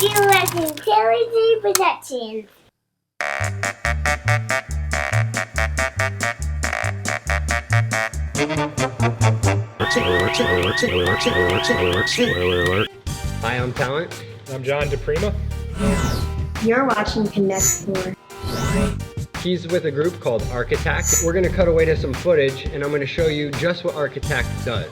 US Intelligence Productions. Hi, I'm Talent. I'm Giovanni DiPrima. You're watching Connect 4. He's with a group called ArcAttack. We're gonna cut away to some footage and I'm gonna show you just what ArcAttack does.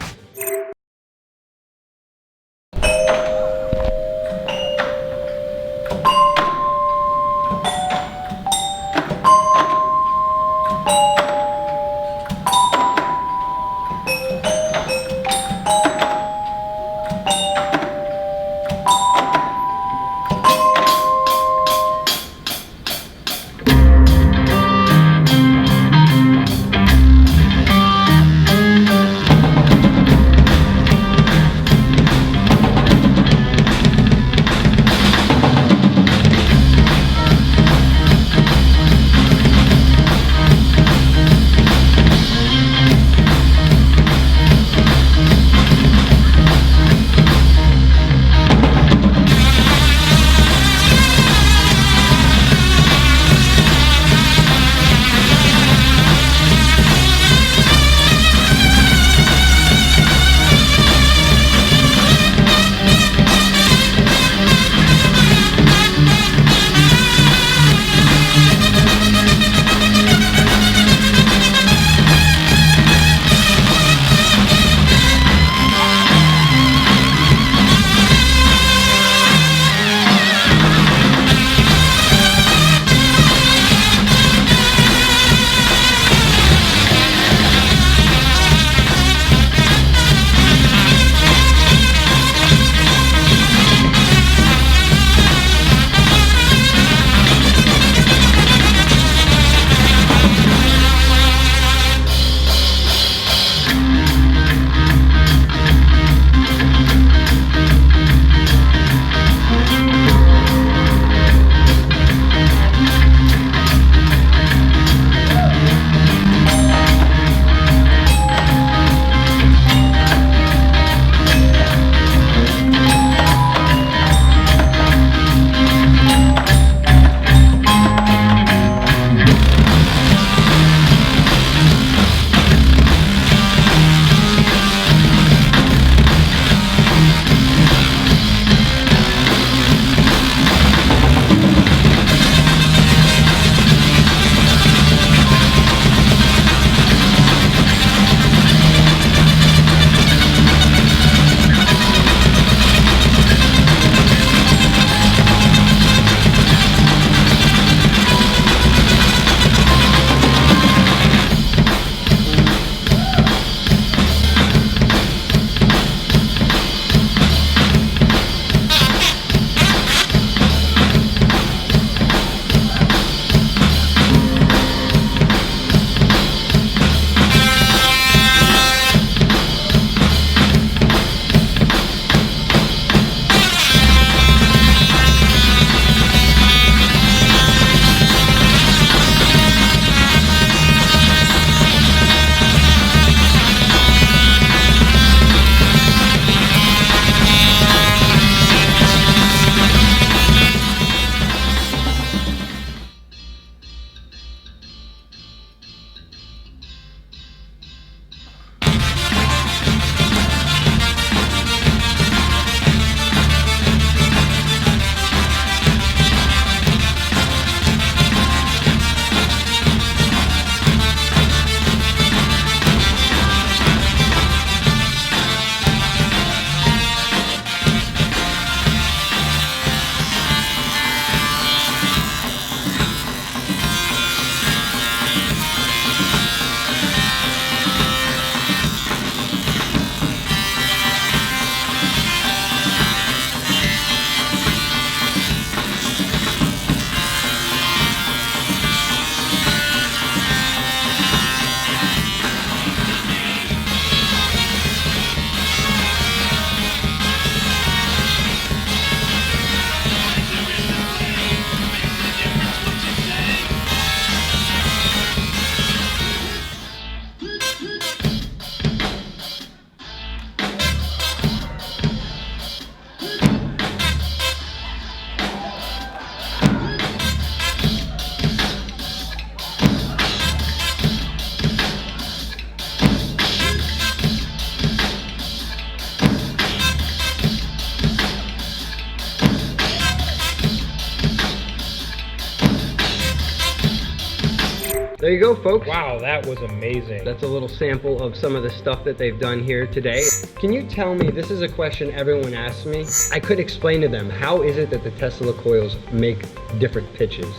There you go, folks. Wow, that was amazing. That's a little sample of some of the stuff that they've done here today. Can you tell me, this is a question everyone asks me. I could explain to them, how is it that the Tesla coils make different pitches?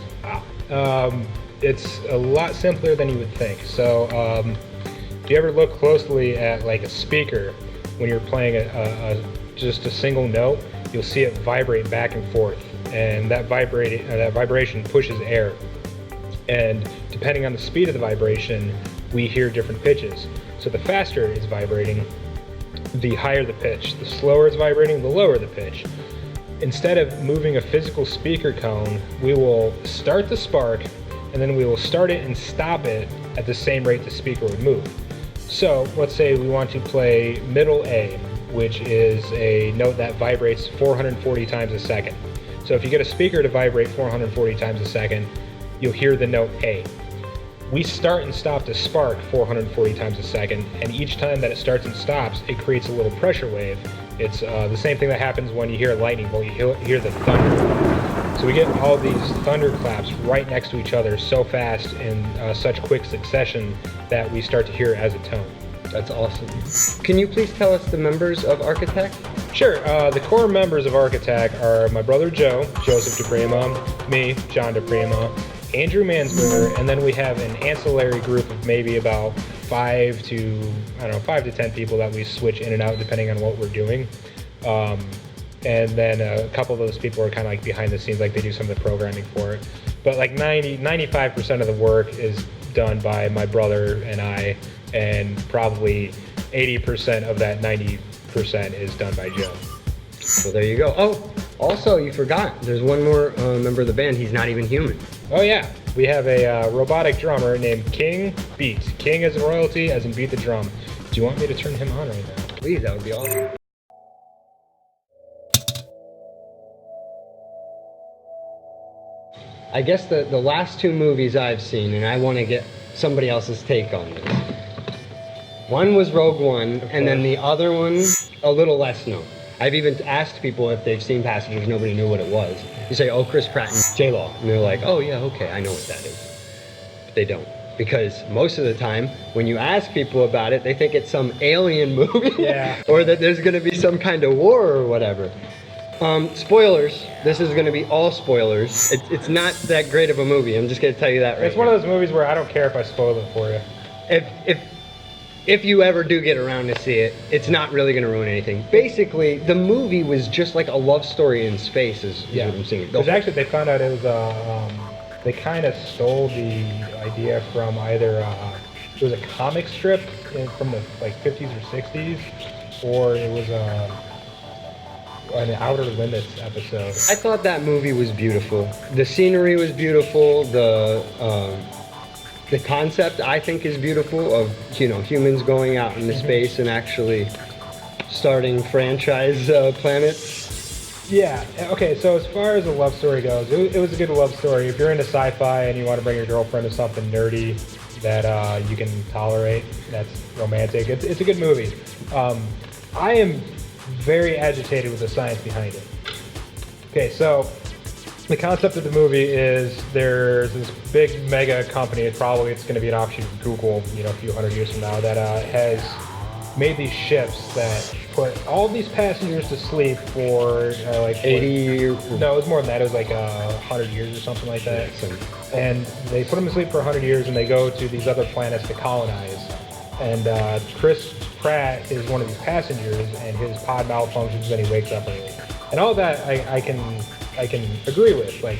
It's a lot simpler than you would think. So, if you ever look closely at like a speaker, when you're playing just a single note, you'll see it vibrate back and forth, and that vibration pushes air. And depending on the speed of the vibration, we hear different pitches. So the faster it's vibrating, the higher the pitch. The slower it's vibrating, the lower the pitch. Instead of moving a physical speaker cone, we will start the spark, and then we will start it and stop it at the same rate the speaker would move. So let's say we want to play middle A, which is a note that vibrates 440 times a second. So if you get a speaker to vibrate 440 times a second, you'll hear the note A. We start and stop the spark 440 times a second, and each time that it starts and stops, it creates a little pressure wave. It's the same thing that happens when you hear a lightning bolt, you hear the thunder. So we get all these thunderclaps right next to each other so fast in such quick succession that we start to hear it as a tone. That's awesome. Can you please tell us the members of ArcAttack? Sure. The core members of ArcAttack are my brother Joe, Joseph DiPrima, me, John DiPrima, Andrew Mansberger, and then we have an ancillary group of maybe about 5 to 10 people that we switch in and out depending on what we're doing. And then a couple of those people are kind of like behind the scenes, like they do some of the programming for it. But like 95% of the work is done by my brother and I, and probably 80% of that 90% is done by Joe. So there you go. Oh, also you forgot, there's one more member of the band. He's not even human. Oh yeah, we have a robotic drummer named King Beat. King as in royalty, as in beat the drum. Do you want me to turn him on right now? Please, that would be awesome. I guess the last 2 movies I've seen, and I want to get somebody else's take on this. One was Rogue One, and then the other one, a little less known. I've even asked people if they've seen Passengers, nobody knew what it was. You say, oh, Chris Pratt and J-Law, and they're like, oh yeah, okay, I know what that is. But they don't. Because most of the time, when you ask people about it, they think it's some alien movie, yeah. Or that there's gonna be some kind of war or whatever. Spoilers, this is gonna be all spoilers. It's not that great of a movie, I'm just gonna tell you that right now. It's one of those movies where I don't care if I spoil it for you. If you ever do get around to see it, it's not really going to ruin anything. Basically, the movie was just like a love story in space, is what I'm saying. Because actually, they found out it was they kind of stole the idea from either it was a comic strip from the like 50s or 60s, or it was an Outer Limits episode. I thought that movie was beautiful. The scenery was beautiful. The concept, I think, is beautiful of, humans going out into space and actually starting franchise planets. Yeah, okay, so as far as the love story goes, it was a good love story. If you're into sci-fi and you want to bring your girlfriend to something nerdy that you can tolerate, that's romantic, it's a good movie. I am very agitated with the science behind it. Okay, so the concept of the movie is there's this big mega company, it's going to be an offshoot of Google, a few hundred years from now, that has made these ships that put all these passengers to sleep for 80 years? No, it was more than that. It was like 100 years or something like that. And they put them to sleep for 100 years and they go to these other planets to colonize. And Chris Pratt is one of these passengers, and his pod malfunctions and he wakes up early. And all that I can agree with. Like,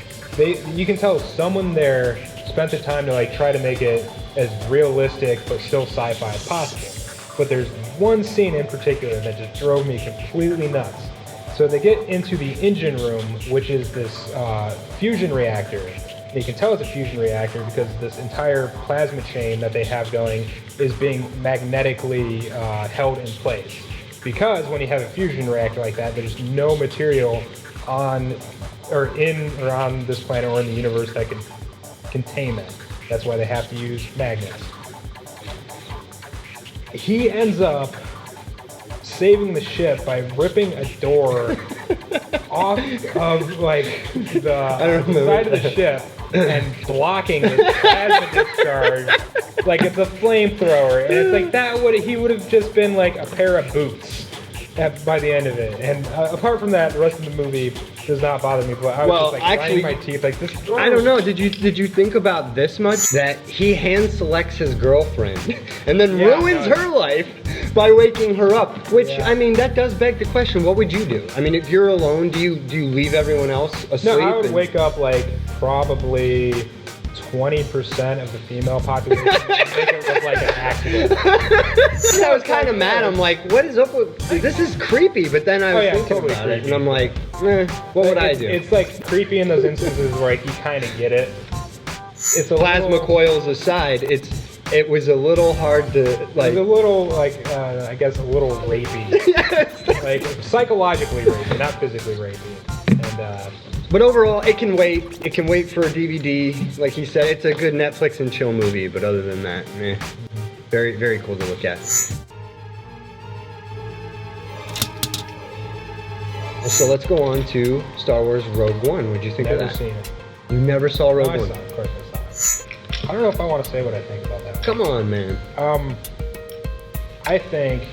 you can tell someone there spent the time to try to make it as realistic but still sci-fi as possible. But there's one scene in particular that just drove me completely nuts. So they get into the engine room, which is this fusion reactor. And you can tell it's a fusion reactor because this entire plasma chain that they have going is being magnetically held in place. Because when you have a fusion reactor like that, there's no material on this planet or in the universe that could contain that. That's why they have to use magnets. He ends up saving the ship by ripping a door off of the side of the ship and blocking this plasma discharge like it's a flamethrower. And it's like he would have just been like a pair of boots by the end of it. And apart from that, the rest of the movie does not bother me. But I was just like grinding my teeth like this. I don't know. Did you think about this much? That he hand selects his girlfriend and then ruins her life by waking her up. Which I mean, that does beg the question: what would you do? I mean, if you're alone, do you leave everyone else asleep? No, I would wake up like probably 20% of the female population and make it look like an accident. I was kind of mad. I'm like, what is up with this? Is creepy. But then I was thinking totally about creepy. it, and I'm like, what would I do? It's like creepy in those instances where like you kind of get it. It's a Plasma coils aside, it was a little hard to like. It's a little like I guess a little rapey. Like psychologically rapey, not physically rapey. And but overall, it can wait. It can wait for a DVD. Like he said, it's a good Netflix and chill movie. But other than that, very, very cool to look at. So let's go on to Star Wars Rogue One. What'd you think of that? Never seen it. You never saw Rogue I One? saw it, of course I saw it. I don't know if I want to say what I think about that. Come on, man. I think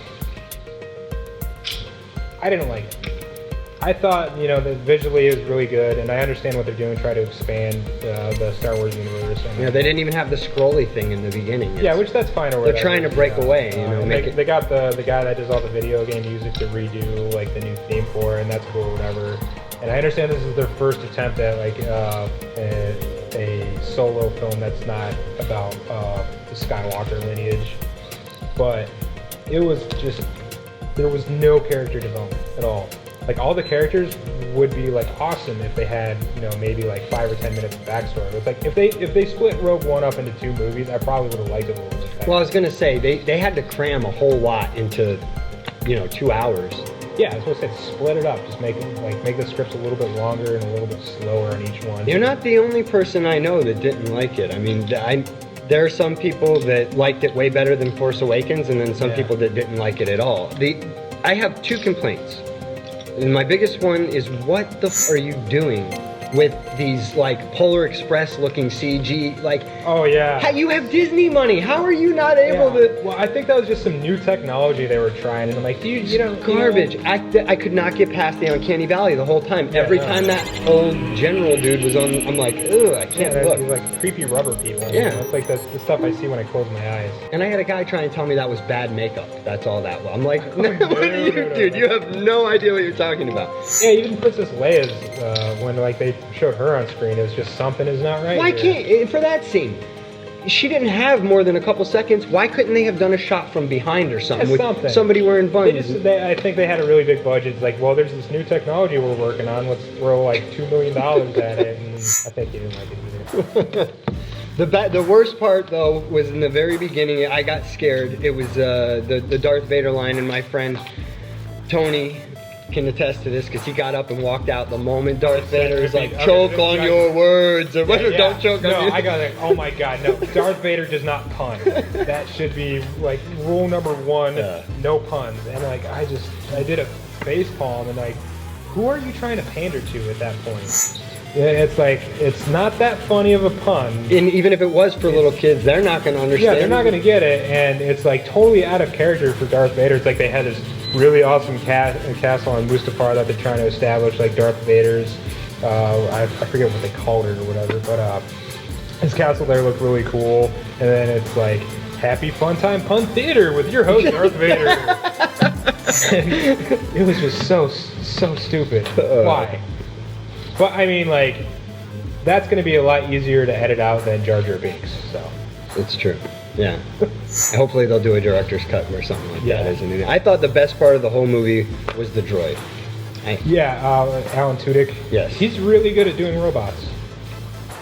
I didn't like it. I thought, that visually it was really good, and I understand what they're doing, try to expand the Star Wars universe. Yeah, they didn't even have the scrolly thing in the beginning. Yeah, which that's fine or whatever. They're trying to break away, They got the guy that does all the video game music to redo like the new theme for it, and that's cool, whatever. And I understand this is their first attempt at like a solo film that's not about the Skywalker lineage, but it was just there was no character development at all. Like all the characters would be like awesome if they had maybe like 5 or 10 minutes of backstory. It's like if they split Rogue One up into 2 movies, I probably would have liked it a little bit better. Well, I was gonna say they had to cram a whole lot into 2 hours. Yeah, I was gonna say split it up, just make the scripts a little bit longer and a little bit slower on each one. You're not the only person I know that didn't like it. I mean, there are some people that liked it way better than Force Awakens, and then some people that didn't like it at all. I have 2 complaints. And my biggest one is, what the f are you doing with these like Polar Express looking CG? Like, oh yeah, you have Disney money. How are you not able to? Well, I think that was just some new technology they were trying, and I'm like, garbage. I could not get past the Uncanny Valley the whole time. Every time that old general dude was on, I'm like, ugh, I can't look. These like creepy rubber people. Yeah, it's like the stuff I see when I close my eyes. And I had a guy try and tell me that was bad makeup. That's all that was. I'm like, dude, you have no idea what you're talking about. Yeah, even Princess Leia's when like they showed her on screen, it was just something is not right. Why can't for that scene? She didn't have more than a couple seconds. Why couldn't they have done a shot from behind or something with somebody wearing buns? I think they had a really big budget. It's like, well, there's this new technology we're working on. Let's throw like $2 million at it. And I think he didn't like it either. The worst part though was in the very beginning. I got scared. It was the Darth Vader line, and my friend Tony can attest to this because he got up and walked out the moment Darth Vader was like, choke on your words or whatever. Don't choke on your... I got it. Oh my god, no. Darth Vader does not pun. That should be like rule number 1, no puns. And like I did a face palm, and like, who are you trying to pander to at that point? Yeah, it's like, it's not that funny of a pun. And even if it was for little kids, they're not going to understand. Yeah, they're not going to get it, and it's like totally out of character for Darth Vader. It's like they had this really awesome castle on Mustafar that they're trying to establish, like Darth Vader's, I forget what they called it or whatever, but his castle there looked really cool, and then it's like, happy fun time pun theater with your host Darth Vader. And it was just so stupid. Why? But I mean, like, that's going to be a lot easier to edit out than Jar Jar Binks, so. It's true. Yeah. Hopefully they'll do a director's cut or something like that. Isn't it? I thought the best part of the whole movie was the droid. Alan Tudyk. Yes. He's really good at doing robots.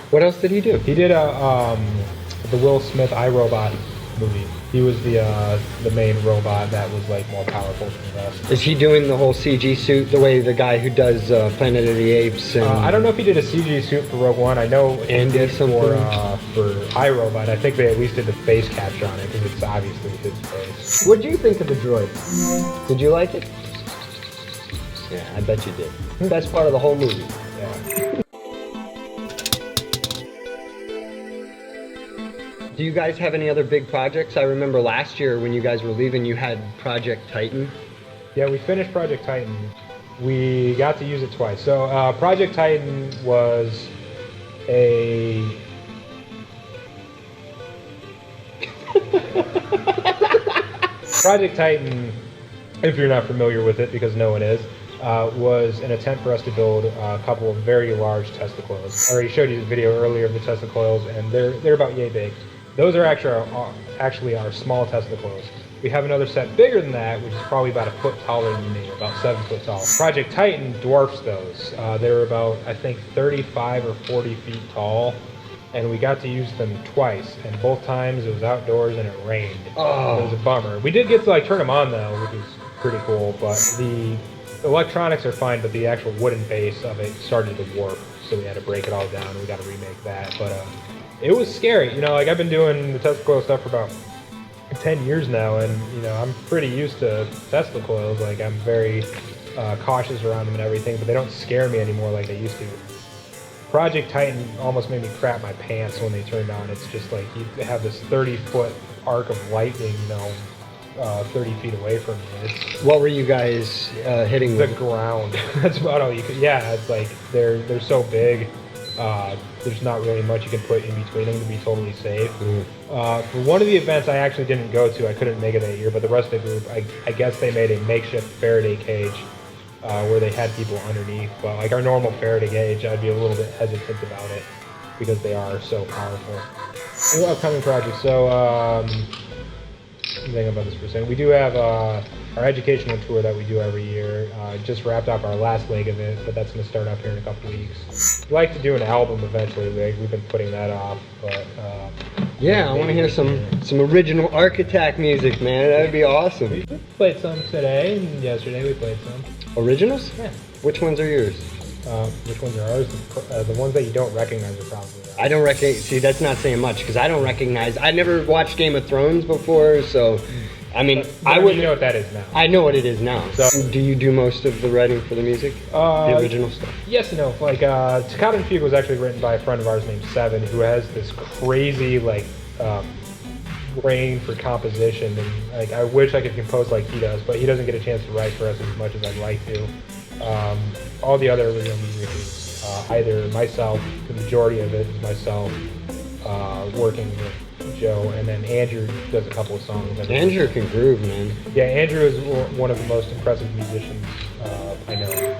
What else did he do? He did the Will Smith iRobot movie. He was the main robot that was like more powerful than the rest. Is he doing the whole CG suit the way the guy who does Planet of the Apes? And I don't know if he did a CG suit for Rogue One. I know and did something for iRobot. I think they at least did the face capture on it because it's obviously his face. What did you think of the droid? Did you like it? Yeah, I bet you did. Best part of the whole movie. Yeah. Do you guys have any other big projects? I remember last year when you guys were leaving, you had Project Titan. Yeah, we finished Project Titan. We got to use it twice. So Project Titan was a... Project Titan, if you're not familiar with it, because no one is, was an attempt for us to build a couple of very large Tesla coils. I already showed you the video earlier of the Tesla coils, and they're about yay big. Those are actually our small Tesla coils. We have another set bigger than that, which is probably about a foot taller than me, about 7 foot tall. Project Titan dwarfs those. They were about, I think, 35 or 40 feet tall, and we got to use them twice, and both times it was outdoors and it rained. Oh. It was a bummer. We did get to turn them on though, which was pretty cool, but the electronics are fine, but the actual wooden base of it started to warp, so we had to break it all down, and we got to remake that. But it was scary. I've been doing the Tesla coil stuff for about 10 years now, and I'm pretty used to Tesla coils. I'm very cautious around them and everything, but they don't scare me anymore like they used to. Project Titan almost made me crap my pants when they turned on. It's just like you have this 30-foot arc of lightning, 30 feet away from me. What were you guys hitting? The ground. That's about all you could. Yeah, it's like they're so big. There's not really much you can put in between them to be totally safe. For one of the events I actually didn't go to, I couldn't make it that year, but the rest of the group, I guess they made a makeshift Faraday cage where they had people underneath. But our normal Faraday cage, I'd be a little bit hesitant about it because they are so powerful. New upcoming projects. So, think about this for a second. We do have our educational tour that we do every year. Just wrapped up our last leg of it, but that's going to start up here in a couple of weeks. We'd like to do an album eventually. We've been putting that off, but yeah, I want to hear some original ArcAttack music, man. That'd be awesome. We played some today, and yesterday we played some. Originals? Yeah. Which ones are yours? Which ones are ours? The ones that you don't recognize are probably ours. I don't recognize. See, that's not saying much because I don't recognize. I never watched Game of Thrones before, so I mean, I would. You know what that is now. I know what it is now. So, do you do most of the writing for the music? The original stuff? Yes and no. Toccata and Fugue was actually written by a friend of ours named Seven, who has this crazy brain for composition, and I wish I could compose like he does, but he doesn't get a chance to write for us as much as I'd like to. All the other original music is either myself, the majority of it is myself working with Joe, and then Andrew does a couple of songs. Andrew can groove, man. Yeah, Andrew is one of the most impressive musicians I know.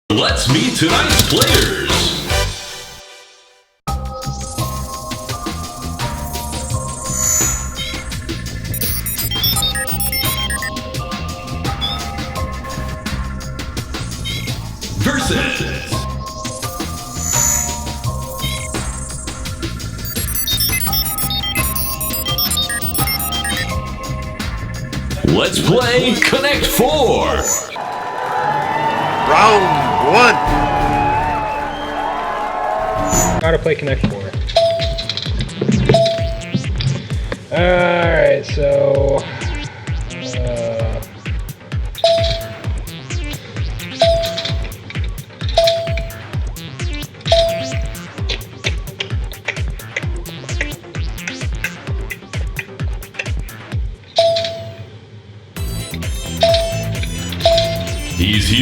Let's meet tonight's players. Versus. Let's play Connect 4. Round 1. How to play Connect 4. Alright, so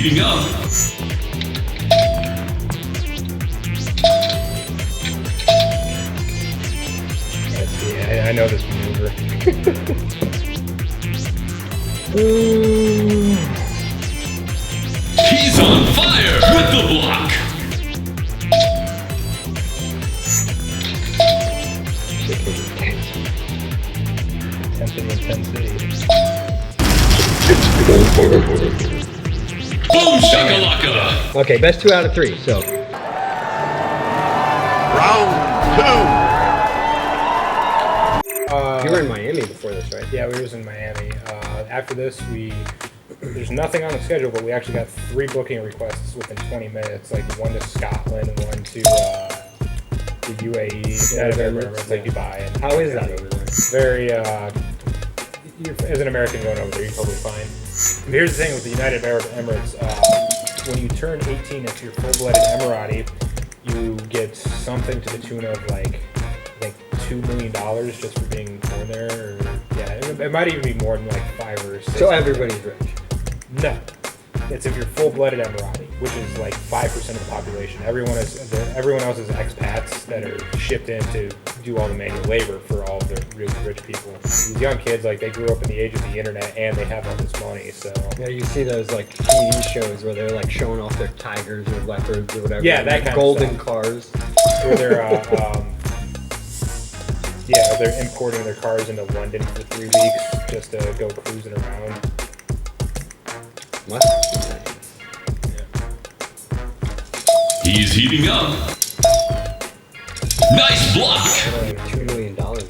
heating up. Let's see, I know this maneuver. He's on fire with the block. Intensity. Boom shakalaka. Okay, best 2 out of 3. So Round 2. you were in Miami before this, right? Yeah, we was in Miami. After this, there's nothing on the schedule, but we actually got 3 booking requests within 20 minutes. Like one to Scotland, one to the UAE, United Arab Emirates, like Dubai. And How is that over there? very, as an American going over there, you're totally fine. But here's the thing with the United Arab Emirates, when you turn 18, if you're full-blooded Emirati, you get something to the tune of like $2 million just for being born there. Or, yeah, it might even be more than like 5 or 6. So everybody's rich. No. It's if you're full-blooded Emirati, which is like 5% of the population. Everyone else is expats that are shipped in to do all the manual labor for all of the really rich people. These young kids, like, they grew up in the age of the internet and they have all this money, so... Yeah, you see those like TV shows where they're like showing off their tigers or leopards or whatever. Yeah, that kind of golden stuff. cars. Where they're importing their cars into London for 3 weeks just to go cruising around. What? He's heating up. Nice block. $2 million in your pocket.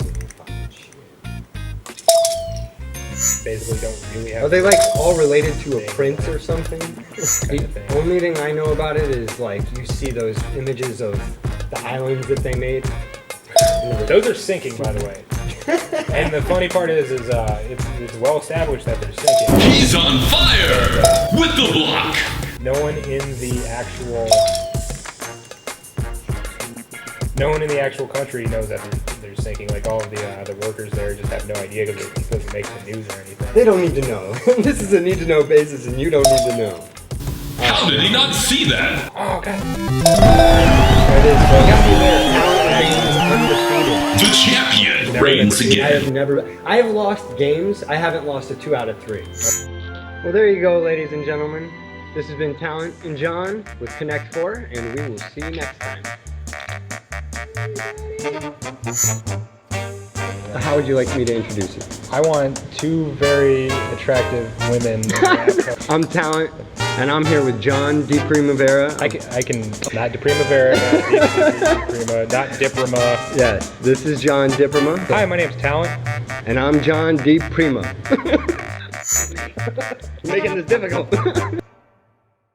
Basically don't really have... Are they like all related to a prince or something? Kind of thing. The only thing I know about it is like you see those images of the islands that they made. Those are sinking, by the way. And the funny part is it's well established that they're sinking. He's on fire with the block. No one in the actual country knows that they're sinking. Like all of the workers there just have no idea because it doesn't make the news or anything. They don't need to know. This is a need to know basis, and you don't need to know. How did he not see that? Oh god. That is undefeated. The champion reigns again. I have lost games. I haven't lost a 2 out of 3. Well, there you go, ladies and gentlemen. This has been Talent and John with Connect 4, and we will see you next time. How would you like me to introduce you? I want 2 very attractive women. I'm Talent, and I'm here with John DiPrima. I can not DiPrima, not DiPrima. Yes, this is John DiPrima. Hi, my name's Talent. And I'm John DiPrima. Making this difficult.